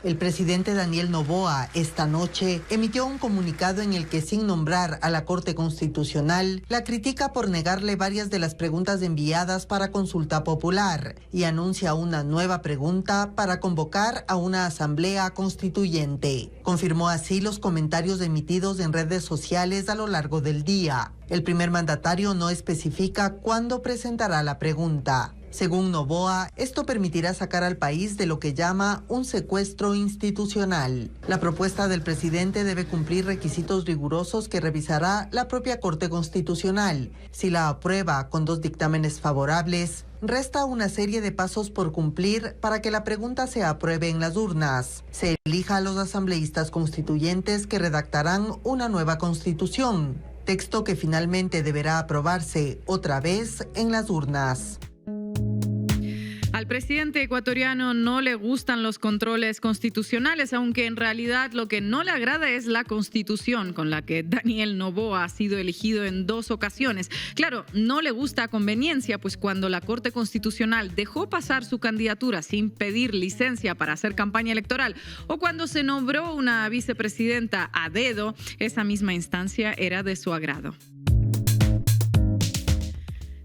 El presidente Daniel Noboa esta noche emitió un comunicado en el que, sin nombrar a la Corte Constitucional, la critica por negarle varias de las preguntas enviadas para consulta popular y anuncia una nueva pregunta para convocar a una asamblea constituyente. Confirmó así los comentarios emitidos en redes sociales a lo largo del día. El primer mandatario no especifica cuándo presentará la pregunta. Según Noboa, esto permitirá sacar al país de lo que llama un secuestro institucional. La propuesta del presidente debe cumplir requisitos rigurosos que revisará la propia Corte Constitucional. Si la aprueba con 2 dictámenes favorables, resta una serie de pasos por cumplir para que la pregunta se apruebe en las urnas. Se elija a los asambleístas constituyentes que redactarán una nueva constitución, texto que finalmente deberá aprobarse otra vez en las urnas. Al presidente ecuatoriano no le gustan los controles constitucionales, aunque en realidad lo que no le agrada es la Constitución con la que Daniel Noboa ha sido elegido en 2 ocasiones. Claro, no le gusta a conveniencia, pues cuando la Corte Constitucional dejó pasar su candidatura sin pedir licencia para hacer campaña electoral, o cuando se nombró una vicepresidenta a dedo, esa misma instancia era de su agrado.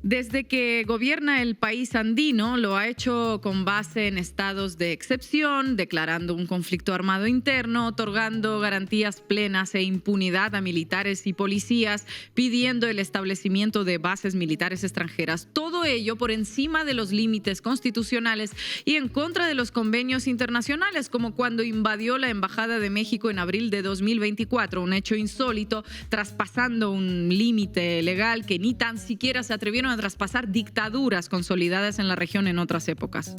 Desde que gobierna el país andino, lo ha hecho con base en estados de excepción, declarando un conflicto armado interno, otorgando garantías plenas e impunidad a militares y policías, pidiendo el establecimiento de bases militares extranjeras. Todo ello por encima de los límites constitucionales y en contra de los convenios internacionales, como cuando invadió la Embajada de México en abril de 2024, un hecho insólito, traspasando un límite legal que ni tan siquiera se atrevieron a traspasar dictaduras consolidadas en la región en otras épocas.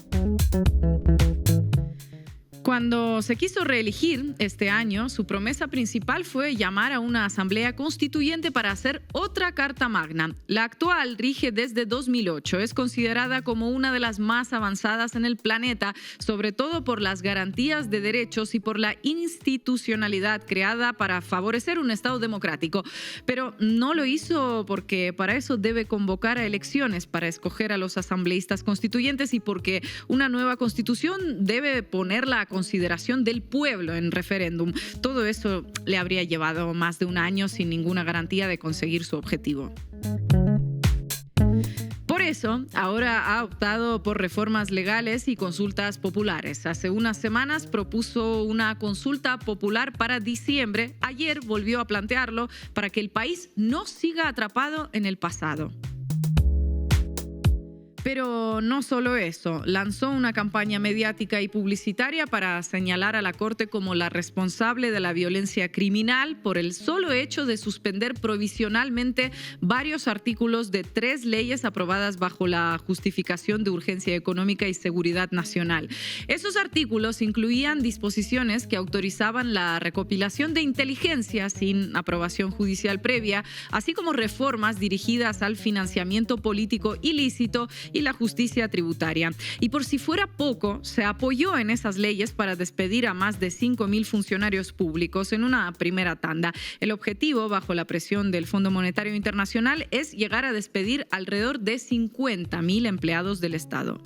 Cuando se quiso reelegir este año, su promesa principal fue llamar a una asamblea constituyente para hacer otra Carta Magna. La actual rige desde 2008. Es considerada como una de las más avanzadas en el planeta, sobre todo por las garantías de derechos y por la institucionalidad creada para favorecer un Estado democrático. Pero no lo hizo porque para eso debe convocar a elecciones para escoger a los asambleístas constituyentes y porque una nueva constitución debe ponerla a consideración del pueblo en referéndum. Todo eso le habría llevado más de un año sin ninguna garantía de conseguir su objetivo. Por eso, ahora ha optado por reformas legales y consultas populares. Hace unas semanas propuso una consulta popular para diciembre. Ayer volvió a plantearlo para que el país no siga atrapado en el pasado. Pero no solo eso, lanzó una campaña mediática y publicitaria para señalar a la Corte como la responsable de la violencia criminal por el solo hecho de suspender provisionalmente varios artículos de 3 leyes aprobadas bajo la justificación de urgencia económica y seguridad nacional. Esos artículos incluían disposiciones que autorizaban la recopilación de inteligencia sin aprobación judicial previa, así como reformas dirigidas al financiamiento político ilícito y la justicia tributaria. Y por si fuera poco, se apoyó en esas leyes para despedir a más de 5.000 funcionarios públicos en una primera tanda. El objetivo, bajo la presión del Fondo Monetario Internacional, es llegar a despedir alrededor de 50.000 empleados del Estado.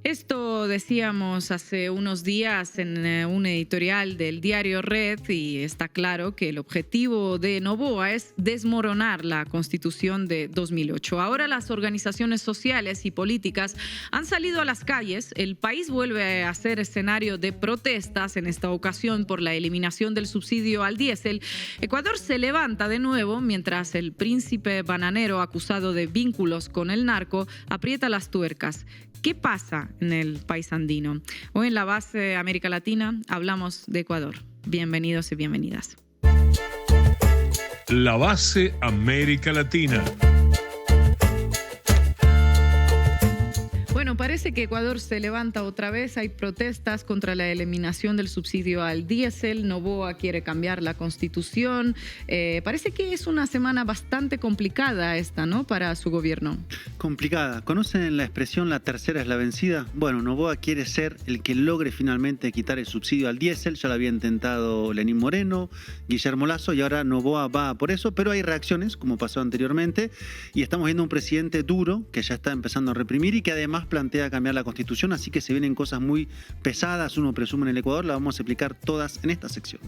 Esto decíamos hace unos días en un editorial del diario Red y está claro que el objetivo de Noboa es desmoronar la Constitución de 2008. Ahora las organizaciones sociales y políticas han salido a las calles. El país vuelve a ser escenario de protestas, en esta ocasión por la eliminación del subsidio al diésel. Ecuador se levanta de nuevo mientras el príncipe bananero acusado de vínculos con el narco aprieta las tuercas. ¿Qué pasa en el país andino? Hoy en La Base América Latina hablamos de Ecuador. Bienvenidos y bienvenidas. La Base América Latina. Bueno, parece que Ecuador se levanta otra vez. Hay protestas contra la eliminación del subsidio al diésel. Noboa quiere cambiar la constitución. Parece que es una semana bastante complicada esta, ¿no?, para su gobierno. Complicada. ¿Conocen la expresión "la tercera es la vencida"? Bueno, Noboa quiere ser el que logre finalmente quitar el subsidio al diésel. Ya lo había intentado Lenín Moreno, Guillermo Lasso, y ahora Noboa va por eso. Pero hay reacciones, como pasó anteriormente, y estamos viendo un presidente duro que ya está empezando a reprimir y que además plantea plantea cambiar la Constitución, así que se vienen cosas muy pesadas, uno presume, en el Ecuador. La vamos a explicar todas en esta sección.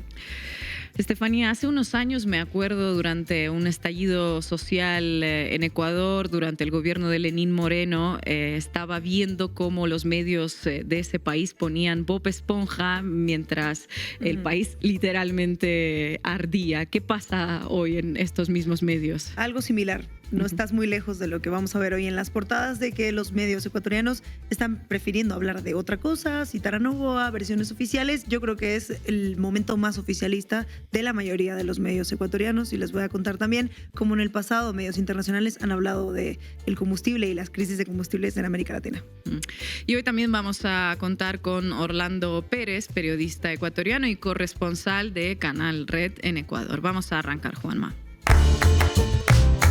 Estefanía, hace unos años me acuerdo durante un estallido social en Ecuador, durante el gobierno de Lenín Moreno, estaba viendo cómo los medios de ese país ponían Bob Esponja mientras el país literalmente ardía. ¿Qué pasa hoy en estos mismos medios? Algo similar. No estás muy lejos de lo que vamos a ver hoy en las portadas, de que los medios ecuatorianos están prefiriendo hablar de otra cosa, citar a Noboa, versiones oficiales. Yo creo que es el momento más oficialista de la mayoría de los medios ecuatorianos, y les voy a contar también cómo en el pasado medios internacionales han hablado de el combustible y las crisis de combustibles en América Latina. Y hoy también vamos a contar con Orlando Pérez, periodista ecuatoriano y corresponsal de Canal Red en Ecuador. Vamos a arrancar, Juanma.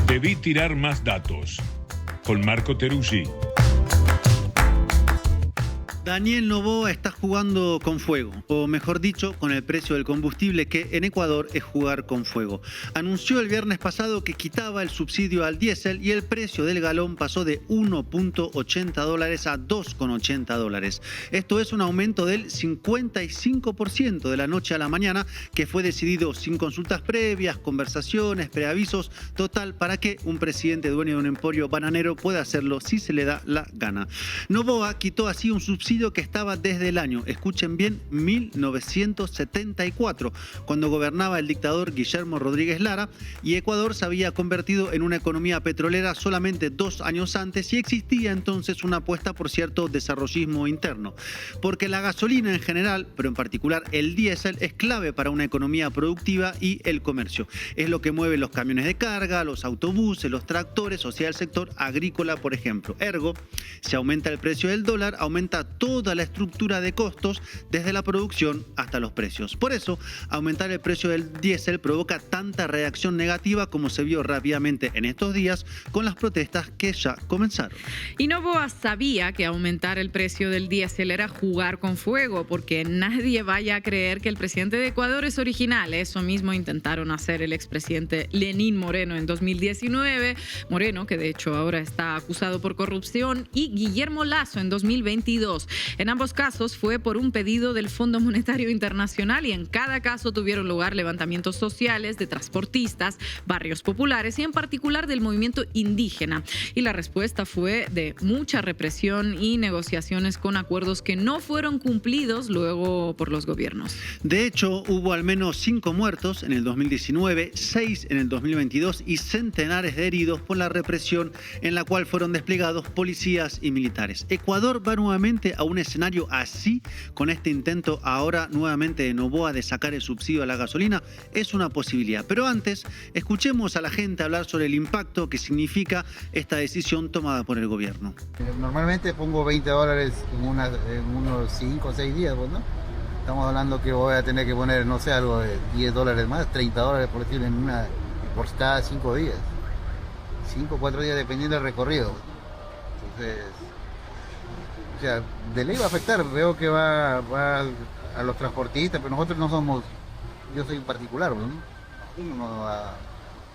Debí tirar más datos. Con Marco Teruggi. Daniel Noboa está jugando con fuego, o mejor dicho, con el precio del combustible, que en Ecuador es jugar con fuego. Anunció el viernes pasado que quitaba el subsidio al diésel y el precio del galón pasó de $1.80 a $2.80. Esto es un aumento del 55% de la noche a la mañana, que fue decidido sin consultas previas, conversaciones, preavisos. Total, para que un presidente dueño de un emporio bananero pueda hacerlo si se le da la gana. Noboa quitó así un subsidio que estaba desde el año, escuchen bien, 1974, cuando gobernaba el dictador Guillermo Rodríguez Lara, y Ecuador se había convertido en una economía petrolera solamente 2 años antes, y existía entonces una apuesta por cierto desarrollismo interno. Porque la gasolina en general, pero en particular el diésel, es clave para una economía productiva y el comercio. Es lo que mueve los camiones de carga, los autobuses, los tractores, o sea, el sector agrícola, por ejemplo. Ergo, si aumenta el precio del dólar, aumenta toda la estructura de costos, desde la producción hasta los precios. Por eso, aumentar el precio del diésel provoca tanta reacción negativa, como se vio rápidamente en estos días con las protestas que ya comenzaron. Y Noboa sabía que aumentar el precio del diésel era jugar con fuego, porque nadie vaya a creer que el presidente de Ecuador es original. Eso mismo intentaron hacer el expresidente Lenín Moreno en 2019, Moreno, que de hecho ahora está acusado por corrupción, y Guillermo Lasso en 2022. En ambos casos fue por un pedido del Fondo Monetario Internacional, y en cada caso tuvieron lugar levantamientos sociales de transportistas, barrios populares y en particular del movimiento indígena. Y la respuesta fue de mucha represión y negociaciones con acuerdos que no fueron cumplidos luego por los gobiernos. De hecho, hubo al menos 5 muertos en el 2019, 6 en el 2022 y centenares de heridos por la represión en la cual fueron desplegados policías y militares. Ecuador va nuevamente a un escenario así, con este intento ahora nuevamente de Noboa de sacar el subsidio a la gasolina. Es una posibilidad, pero antes escuchemos a la gente hablar sobre el impacto que significa esta decisión tomada por el gobierno. Normalmente pongo $20 en unos 5 o 6 días, pues, ¿no? Estamos hablando que voy a tener que poner, no sé, algo de $10 más, $30 por decir, por cada 5 días. 5 o 4 días dependiendo del recorrido. Entonces, o sea, de ley va a afectar. Veo que va a los transportistas, pero nosotros no somos, yo soy un particular, ¿no?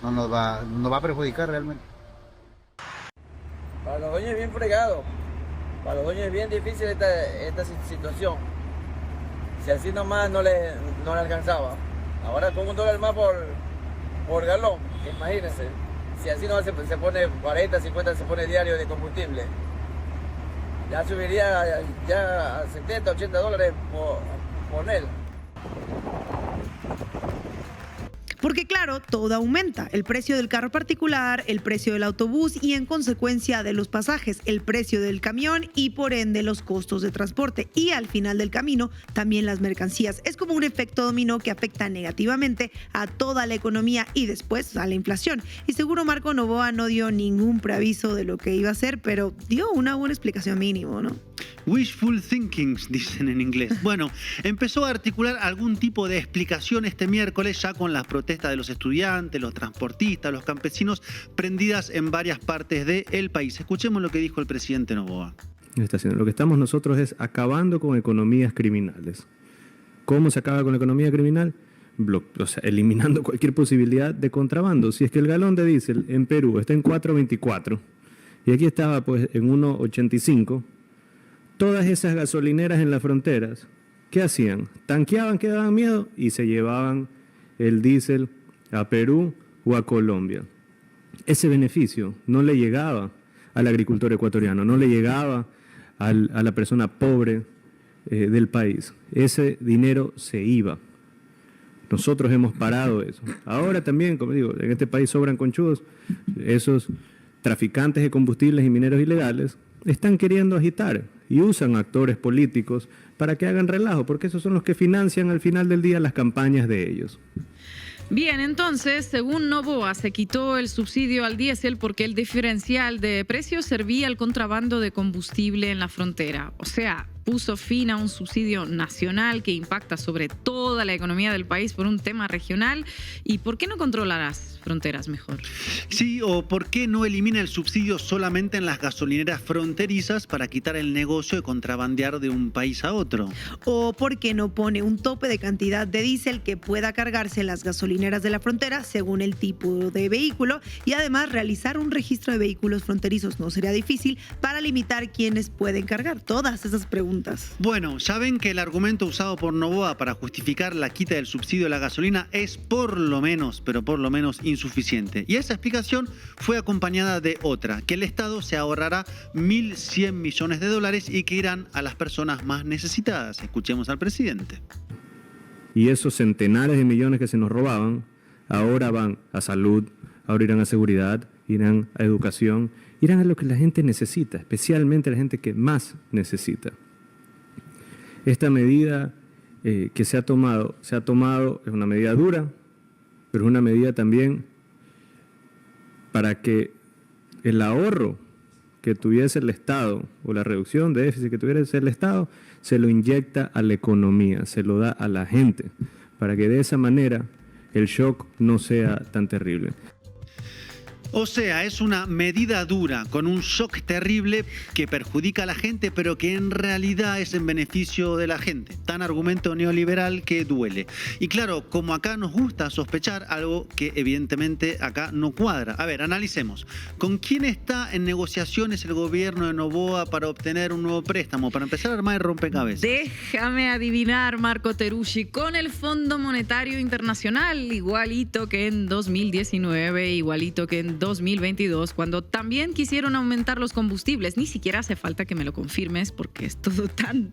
No nos va a perjudicar realmente. Para los dueños es bien fregado, para los dueños es bien difícil esta situación. Si así nomás no le alcanzaba. Ahora con $1 más por galón, imagínense. Si así no se pone 40, 50, se pone diario de combustible. Ya subiría ya a $70, $80 por él. Porque claro, todo aumenta, el precio del carro particular, el precio del autobús y en consecuencia de los pasajes, el precio del camión y por ende los costos de transporte, y al final del camino también las mercancías. Es como un efecto dominó que afecta negativamente a toda la economía y después a la inflación. Y seguro Marco Noboa no dio ningún preaviso de lo que iba a hacer, pero dio una buena explicación mínimo, ¿no? Wishful thinking, dicen en inglés. Bueno, empezó a articular algún tipo de explicación este miércoles, ya con las protestas de los estudiantes, los transportistas, los campesinos, prendidas en varias partes del país. Escuchemos lo que dijo el presidente Noboa. Lo que estamos nosotros es acabando con economías criminales. ¿Cómo se acaba con la economía criminal? O sea, eliminando cualquier posibilidad de contrabando. Si es que el galón de diésel en Perú está en 4.24 y aquí estaba pues en 1.85, todas esas gasolineras en las fronteras, ¿qué hacían? Tanqueaban, que daban miedo y se llevaban el diésel a Perú o a Colombia. Ese beneficio no le llegaba al agricultor ecuatoriano, no le llegaba a la persona pobre del país. Ese dinero se iba. Nosotros hemos parado eso. Ahora también, como digo, en este país sobran conchudos. Esos traficantes de combustibles y mineros ilegales están queriendo agitar y usan actores políticos para que hagan relajo, porque esos son los que financian al final del día las campañas de ellos. Bien, entonces, según Noboa, se quitó el subsidio al diésel porque el diferencial de precios servía al contrabando de combustible en la frontera. O sea, puso fin a un subsidio nacional que impacta sobre toda la economía del país por un tema regional. ¿Y por qué no controla las fronteras mejor? Sí, o por qué no elimina el subsidio solamente en las gasolineras fronterizas para quitar el negocio de contrabandear de un país a otro. O por qué no pone un tope de cantidad de diésel que pueda cargarse en las gasolineras de la frontera según el tipo de vehículo, y además realizar un registro de vehículos fronterizos no sería difícil para limitar quiénes pueden cargar. Todas esas preguntas. Bueno, ya ven que el argumento usado por Noboa para justificar la quita del subsidio a la gasolina es por lo menos, pero por lo menos insuficiente. Y esa explicación fue acompañada de otra, que el Estado se ahorrará 1.100 millones de dólares y que irán a las personas más necesitadas. Escuchemos al presidente. Y esos centenares de millones que se nos robaban, ahora van a salud, ahora irán a seguridad, irán a educación, irán a lo que la gente necesita, especialmente la gente que más necesita. Esta medida que se ha tomado, es una medida dura, pero es una medida también para que el ahorro que tuviese el Estado o la reducción de déficit que tuviese el Estado se lo inyecta a la economía, se lo da a la gente, para que de esa manera el shock no sea tan terrible. O sea, es una medida dura, con un shock terrible que perjudica a la gente, pero que en realidad es en beneficio de la gente. Tan argumento neoliberal que duele. Y claro, como acá nos gusta sospechar algo que evidentemente acá no cuadra. A ver, analicemos. ¿Con quién está en negociaciones el gobierno de Noboa para obtener un nuevo préstamo? Para empezar a armar el rompecabezas. Déjame adivinar, Marco Terussi, con el Fondo Monetario Internacional, igualito que en 2019, igualito que en 2022, cuando también quisieron aumentar los combustibles. Ni siquiera hace falta que me lo confirmes porque es todo tan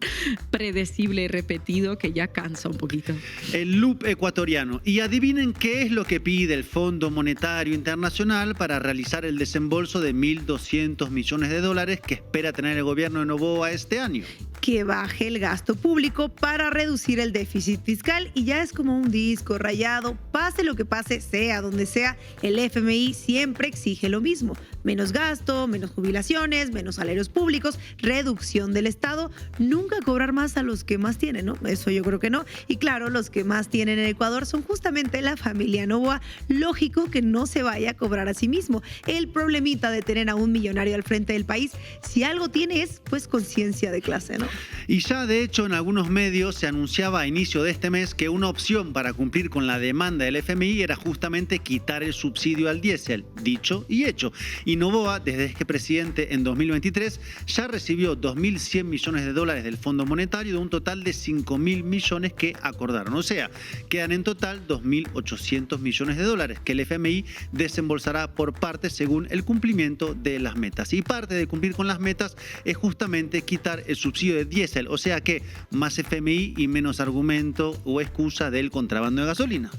predecible y repetido que ya cansa un poquito. El loop ecuatoriano. Y adivinen qué es lo que pide el Fondo Monetario Internacional para realizar el desembolso de 1.200 millones de dólares que espera tener el gobierno de Noboa este año. Que baje el gasto público para reducir el déficit fiscal, y ya es como un disco rayado. Pase lo que pase, sea donde sea, el FMI siempre exige lo mismo: menos gasto, menos jubilaciones, menos salarios públicos, reducción del Estado, nunca cobrar más a los que más tienen, ¿no? Eso yo creo que no. Y claro, los que más tienen en Ecuador son justamente la familia Noboa. Lógico que no se vaya a cobrar a sí mismo. El problemita de tener a un millonario al frente del país, si algo tiene, es pues conciencia de clase, ¿no? Y ya de hecho en algunos medios se anunciaba a inicio de este mes que una opción para cumplir con la demanda del FMI era justamente quitar el subsidio al diésel. Dicho y hecho. Y Noboa, desde que presidente en 2023, ya recibió 2.100 millones de dólares del Fondo Monetario de un total de 5.000 millones que acordaron. O sea, quedan en total 2.800 millones de dólares que el FMI desembolsará por parte según el cumplimiento de las metas. Y parte de cumplir con las metas es justamente quitar el subsidio de diésel, o sea que más FMI y menos argumento o excusa del contrabando de gasolina.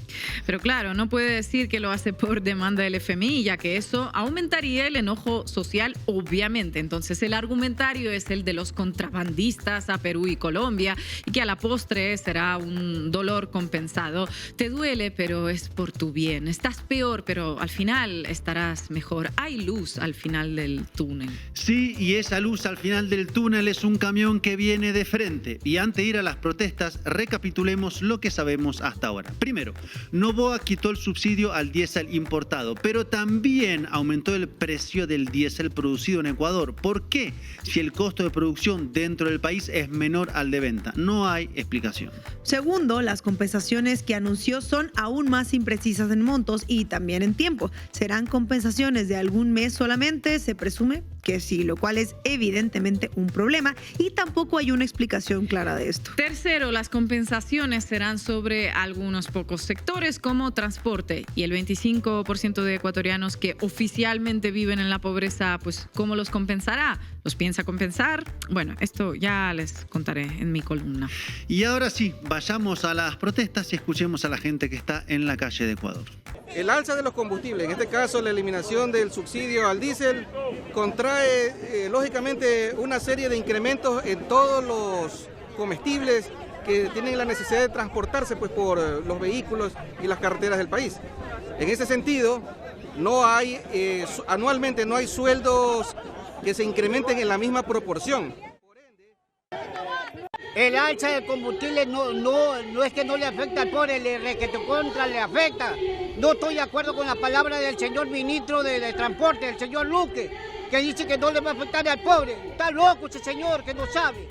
Pero claro, no puede decir que lo hace por demanda del FMI, ya que eso aumentaría el enojo social, obviamente. Entonces el argumentario es el de los contrabandistas a Perú y Colombia, y que a la postre será un dolor compensado. Te duele, pero es por tu bien. Estás peor, pero al final estarás mejor. Hay luz al final del túnel. Sí, y esa luz al final del túnel es un camión que viene de frente. Y antes de ir a las protestas, recapitulemos lo que sabemos hasta ahora. Primero, Noboa quitó el subsidio al diésel importado, pero también aumentó el precio del diésel producido en Ecuador. ¿Por qué? Si el costo de producción dentro del país es menor al de venta. No hay explicación. Segundo, las compensaciones que anunció son aún más imprecisas en montos y también en tiempo. ¿Serán compensaciones de algún mes solamente? Se presume que sí, lo cual es evidentemente un problema y tampoco hay una explicación clara de esto. Tercero, las compensaciones serán sobre algunos pocos sectores como transporte, y el 25% de ecuatorianos que oficialmente viven en la pobreza, pues ¿cómo los compensará? ¿Los piensa compensar? Bueno, esto ya les contaré en mi columna. Y ahora sí, vayamos a las protestas y escuchemos a la gente que está en la calle de Ecuador. El alza de los combustibles, en este caso la eliminación del subsidio al diésel, contrae lógicamente una serie de incrementos en todos los comestibles que tienen la necesidad de transportarse pues, por los vehículos y las carreteras del país. En ese sentido, no hay anualmente no hay sueldos que se incrementen en la misma proporción. El alza del combustible no es que no le afecta al pobre, contra le afecta. No estoy de acuerdo con la palabra del señor ministro de Transporte, el señor Luque, que dice que no le va a afectar al pobre. Está loco ese señor que no sabe.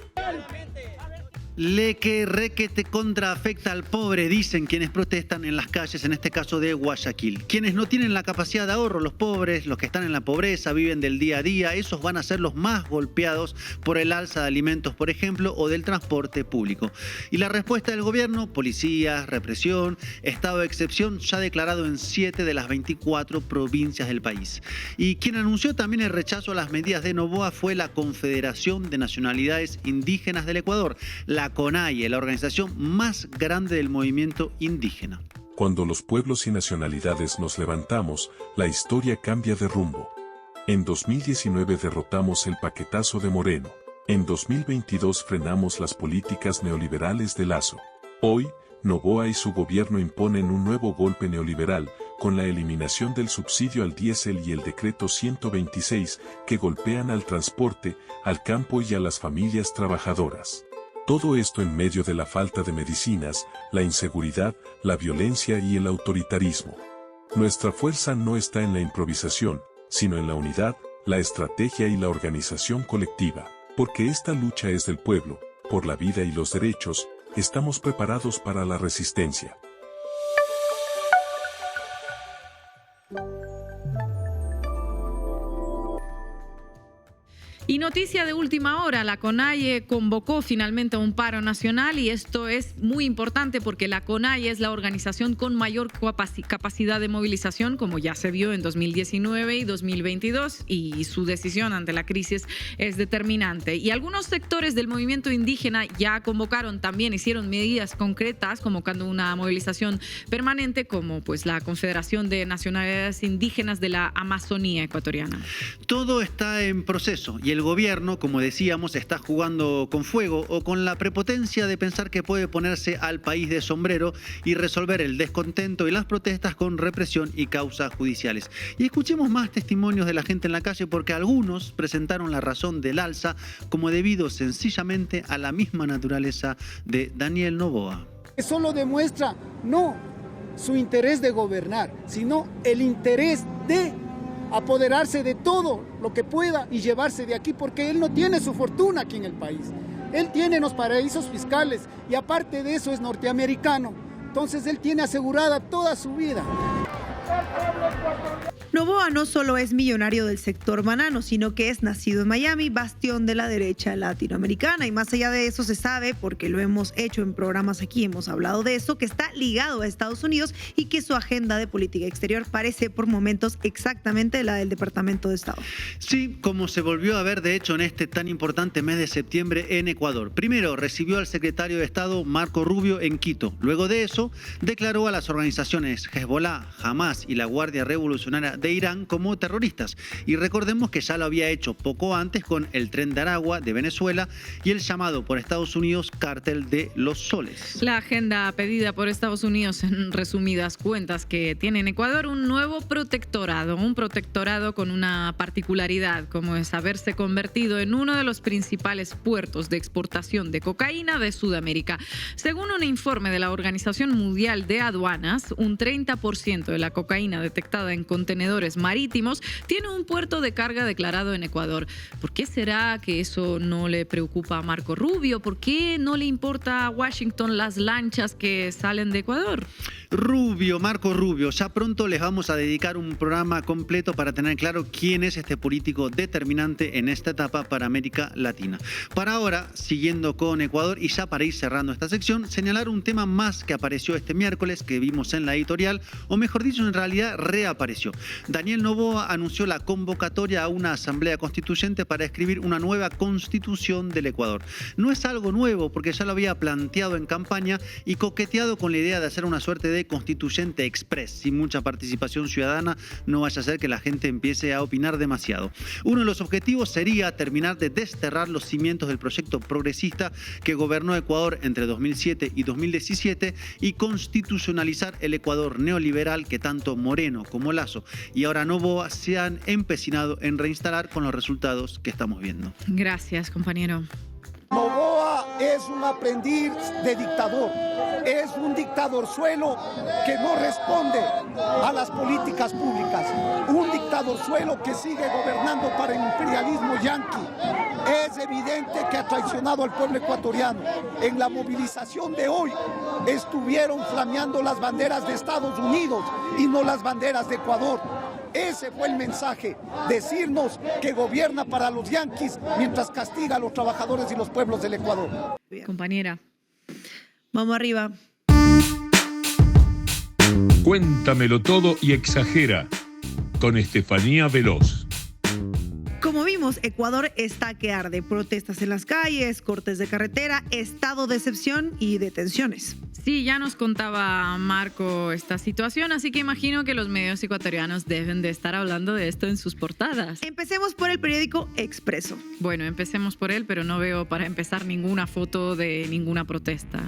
Requete contra afecta al pobre, dicen quienes protestan en las calles, en este caso de Guayaquil. Quienes no tienen la capacidad de ahorro, los pobres, los que están en la pobreza, viven del día a día, esos van a ser los más golpeados por el alza de alimentos, por ejemplo, o del transporte público. Y la respuesta del gobierno, policías, represión, estado de excepción, ya declarado en 7 de las 24 provincias del país. Y quien anunció también el rechazo a las medidas de Noboa fue la Confederación de Nacionalidades Indígenas del Ecuador, la CONAIE, la organización más grande del movimiento indígena. Cuando los pueblos y nacionalidades nos levantamos, la historia cambia de rumbo. En 2019 derrotamos el paquetazo de Moreno. En 2022 frenamos las políticas neoliberales de Lasso. Hoy, Noboa y su gobierno imponen un nuevo golpe neoliberal, con la eliminación del subsidio al diésel y el decreto 126, que golpean al transporte, al campo y a las familias trabajadoras. Todo esto en medio de la falta de medicinas, la inseguridad, la violencia y el autoritarismo. Nuestra fuerza no está en la improvisación, sino en la unidad, la estrategia y la organización colectiva. Porque esta lucha es del pueblo, por la vida y los derechos, estamos preparados para la resistencia. Y noticia de última hora, la CONAIE convocó finalmente a un paro nacional y esto es muy importante porque la CONAIE es la organización con mayor capacidad de movilización, como ya se vio en 2019 y 2022, y su decisión ante la crisis es determinante. Y algunos sectores del movimiento indígena ya convocaron también, hicieron medidas concretas, convocando una movilización permanente, como pues la Confederación de Nacionalidades Indígenas de la Amazonía Ecuatoriana. Todo está en proceso y el gobierno, como decíamos, está jugando con fuego o con la prepotencia de pensar que puede ponerse al país de sombrero y resolver el descontento y las protestas con represión y causas judiciales. Y escuchemos más testimonios de la gente en la calle porque algunos presentaron la razón del alza como debido sencillamente a la misma naturaleza de Daniel Noboa. Eso lo demuestra no su interés de gobernar, sino el interés de apoderarse de todo lo que pueda y llevarse de aquí, porque él no tiene su fortuna aquí en el país. Él tiene los paraísos fiscales y aparte de eso es norteamericano. Entonces él tiene asegurada toda su vida. Noboa no solo es millonario del sector banano, sino que es nacido en Miami, bastión de la derecha latinoamericana. Y más allá de eso se sabe, porque lo hemos hecho en programas aquí, hemos hablado de eso, que está ligado a Estados Unidos y que su agenda de política exterior parece por momentos exactamente la del Departamento de Estado. Sí, como se volvió a ver de hecho en este tan importante mes de septiembre en Ecuador. Primero recibió al secretario de Estado Marco Rubio en Quito. Luego de eso declaró a las organizaciones Hezbollah, Hamas y la Guardia Revolucionaria de Irán como terroristas. Y recordemos que ya lo había hecho poco antes con el Tren de Aragua de Venezuela y el llamado por Estados Unidos Cártel de los Soles. La agenda pedida por Estados Unidos, en resumidas cuentas, que tiene en Ecuador un nuevo protectorado, un protectorado con una particularidad, como es haberse convertido en uno de los principales puertos de exportación de cocaína de Sudamérica. Según un informe de la Organización Mundial de Aduanas, un 30% de la cocaína detectada en contenedores marítimos tiene un puerto de carga declarado en Ecuador. ¿Por qué será que eso no le preocupa a Marco Rubio? ¿Por qué no le importa a Washington las lanchas que salen de Ecuador? Rubio, Marco Rubio. Ya pronto les vamos a dedicar un programa completo para tener claro quién es este político determinante en esta etapa para América Latina. Para ahora, siguiendo con Ecuador y ya para ir cerrando esta sección, señalar un tema más que apareció este miércoles, que vimos en la editorial, o mejor dicho, en realidad reapareció. Daniel Noboa anunció la convocatoria a una asamblea constituyente para escribir una nueva constitución del Ecuador. No es algo nuevo, porque ya lo había planteado en campaña y coqueteado con la idea de hacer una suerte de constituyente express, sin mucha participación ciudadana, no vaya a ser que la gente empiece a opinar demasiado. Uno de los objetivos sería terminar de desterrar los cimientos del proyecto progresista que gobernó Ecuador entre 2007 y 2017 y constitucionalizar el Ecuador neoliberal que tanto Moreno como Lasso y ahora Noboa se han empecinado en reinstalar con los resultados que estamos viendo. Gracias, compañero. Noboa es un aprendiz de dictador, es un dictadorzuelo que no responde a las políticas públicas, un dictadorzuelo que sigue gobernando para el imperialismo yanqui. Es evidente que ha traicionado al pueblo ecuatoriano. En la movilización de hoy estuvieron flameando las banderas de Estados Unidos y no las banderas de Ecuador. Ese fue el mensaje, decirnos que gobierna para los yanquis mientras castiga a los trabajadores y los pueblos del Ecuador. Compañera. Vamos arriba. Cuéntamelo todo y exagera, con Estefanía Veloz. Como vimos, Ecuador está que arde. Protestas en las calles, cortes de carretera, estado de excepción y detenciones. Sí, ya nos contaba Marco esta situación, así que imagino que los medios ecuatorianos deben de estar hablando de esto en sus portadas. Empecemos por el periódico Expreso. Bueno, empecemos por él, pero no veo para empezar ninguna foto de ninguna protesta.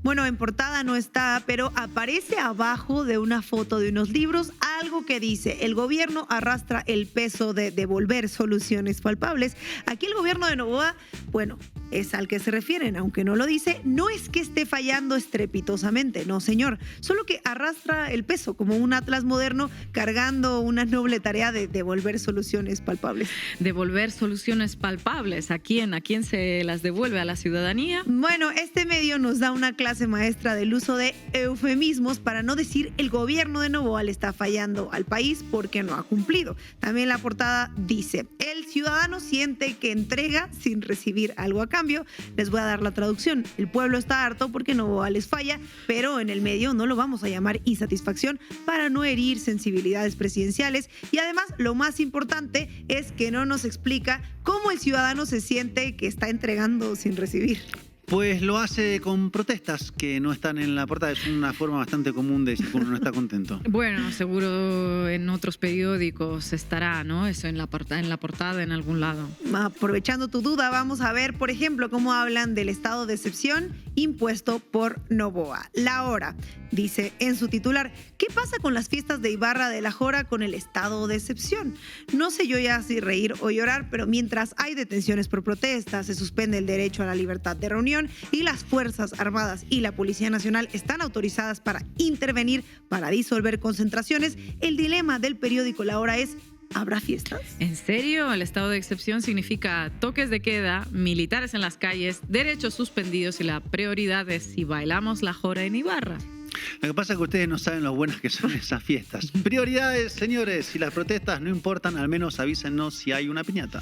Bueno, en portada no está, pero aparece abajo de una foto de unos libros algo que dice: el gobierno arrastra el peso de devolver soluciones palpables. Aquí el gobierno de Noboa, bueno, es al que se refieren, aunque no lo dice. No es que esté fallando estrepitosamente, no señor, solo que arrastra el peso como un atlas moderno cargando una noble tarea de devolver soluciones palpables. ¿Devolver soluciones palpables? ¿A quién? ¿A quién se las devuelve? ¿A la ciudadanía? Bueno, este medio nos da una clase maestra del uso de eufemismos para no decir el gobierno de Noboa le está fallando al país porque no ha cumplido. También la portada dice: el ciudadano siente que entrega sin recibir algo a cambio. Les voy a dar la traducción: el pueblo está harto porque Noboa les falla, pero en el medio no lo vamos a llamar insatisfacción para no herir sensibilidades presidenciales. Y además, lo más importante es que no nos explica cómo el ciudadano se siente que está entregando sin recibir. Pues lo hace con protestas que no están en la portada. Es una forma bastante común de decir que uno no está contento. Bueno, seguro en otros periódicos estará, ¿no? Eso en la portada en algún lado. Aprovechando tu duda, vamos a ver, por ejemplo, cómo hablan del estado de excepción impuesto por Noboa. La Hora dice en su titular: ¿qué pasa con las fiestas de Ibarra de la Jora con el estado de excepción? No sé yo ya si reír o llorar, pero mientras hay detenciones por protestas, se suspende el derecho a la libertad de reunión y las Fuerzas Armadas y la Policía Nacional están autorizadas para intervenir, para disolver concentraciones, el dilema del periódico La Hora es: ¿habrá fiestas? ¿En serio? El estado de excepción significa toques de queda, militares en las calles, derechos suspendidos y la prioridad es si bailamos la jora en Ibarra. Lo que pasa es que ustedes no saben lo buenas que son esas fiestas. Prioridades, señores. Si las protestas no importan, al menos avísenos si hay una piñata.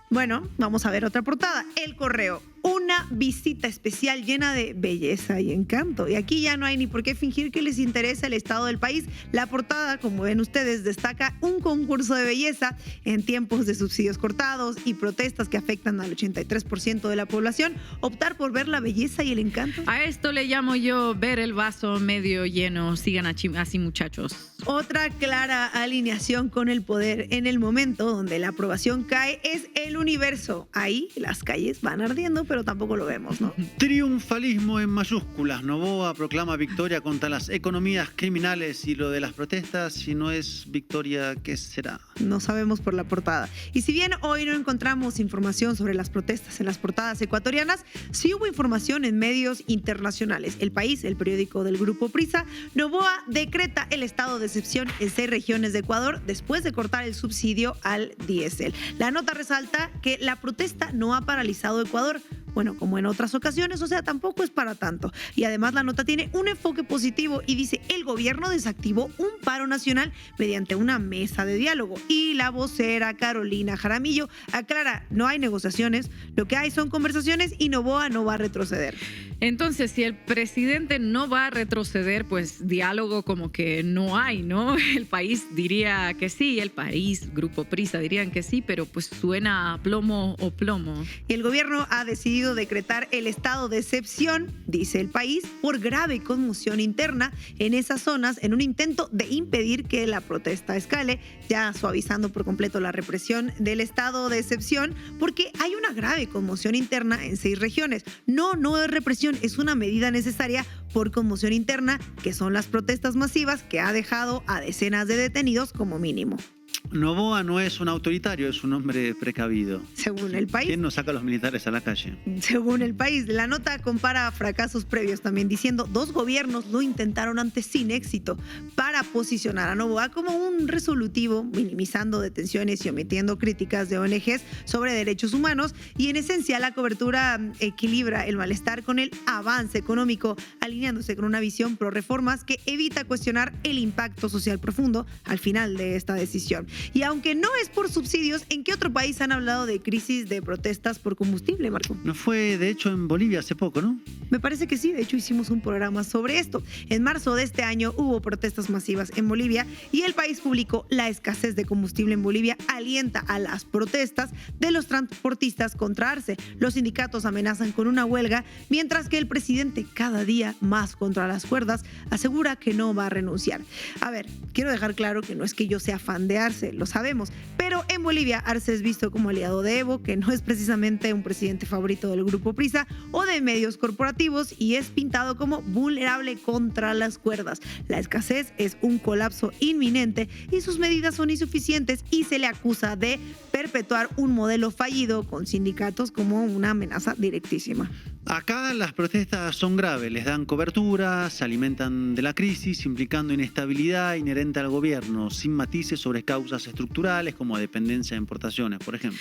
Bueno, vamos a ver otra portada. El Correo. Una visita especial llena de belleza y encanto. Y aquí ya no hay ni por qué fingir que les interesa el estado del país. La portada, como ven ustedes, destaca un concurso de belleza en tiempos de subsidios cortados y protestas que afectan al 83% de la población. Optar por ver la belleza y el encanto. A esto le llamo yo ver el vaso medio lleno. Sigan así, muchachos. Otra clara alineación con el poder. En el momento donde la aprobación cae es el universo. Ahí las calles van ardiendo, pero tampoco lo vemos, ¿no? Triunfalismo en mayúsculas. Noboa proclama victoria contra las economías criminales y lo de las protestas, si no es victoria, ¿qué será? No sabemos por la portada. Y si bien hoy no encontramos información sobre las protestas en las portadas ecuatorianas, sí hubo información en medios internacionales. El País, el periódico del Grupo Prisa, Noboa decreta el estado de excepción en 6 regiones de Ecuador después de cortar el subsidio al diésel. La nota resalta que la protesta no ha paralizado Ecuador. bueno, como en otras ocasiones, o sea, tampoco es para tanto. Y además la nota tiene un enfoque positivo y dice, el gobierno desactivó un paro nacional mediante una mesa de diálogo. Y la vocera Carolina Jaramillo aclara, no hay negociaciones, lo que hay son conversaciones y Noboa no va a retroceder. Entonces, si el presidente no va a retroceder, pues diálogo como que no hay, ¿no? El país diría que sí, el país, Grupo Prisa dirían que sí, pero pues suena a plomo o plomo. Y el gobierno ha decidido decretar el estado de excepción, dice el país, por grave conmoción interna en esas zonas en un intento de impedir que la protesta escale, ya suavizando por completo la represión del estado de excepción, porque hay una grave conmoción interna en 6 regiones. No es represión, es una medida necesaria por conmoción interna, que son las protestas masivas que ha dejado a decenas de detenidos como mínimo. Noboa no es un autoritario, es un hombre precavido. Según el país. ¿Quién no saca a los militares a la calle? Según el país, la nota compara fracasos previos también diciendo 2 gobiernos lo intentaron antes sin éxito para posicionar a Noboa como un resolutivo, minimizando detenciones y omitiendo críticas de ONGs sobre derechos humanos, y en esencia la cobertura equilibra el malestar con el avance económico, alineándose con una visión pro reformas que evita cuestionar el impacto social profundo al final de esta decisión. Y aunque no es por subsidios, ¿en qué otro país han hablado de crisis de protestas por combustible, Marco? No fue, de hecho, en Bolivia hace poco, ¿no? Me parece que sí, de hecho hicimos un programa sobre esto. En marzo de este año hubo protestas masivas en Bolivia y el país publicó la escasez de combustible en Bolivia alienta a las protestas de los transportistas contra Arce. Los sindicatos amenazan con una huelga, mientras que el presidente, cada día más contra las cuerdas, asegura que no va a renunciar. A ver, quiero dejar claro que no es que yo sea fan de Arce, lo sabemos, pero en Bolivia Arce es visto como aliado de Evo, que no es precisamente un presidente favorito del Grupo Prisa o de medios corporativos, y es pintado como vulnerable contra las cuerdas. La escasez es un colapso inminente y sus medidas son insuficientes, y se le acusa de perpetuar un modelo fallido con sindicatos como una amenaza directísima. Acá las protestas son graves, les dan cobertura, se alimentan de la crisis, implicando inestabilidad inherente al gobierno, sin matices sobre causas estructurales como dependencia de importaciones, por ejemplo.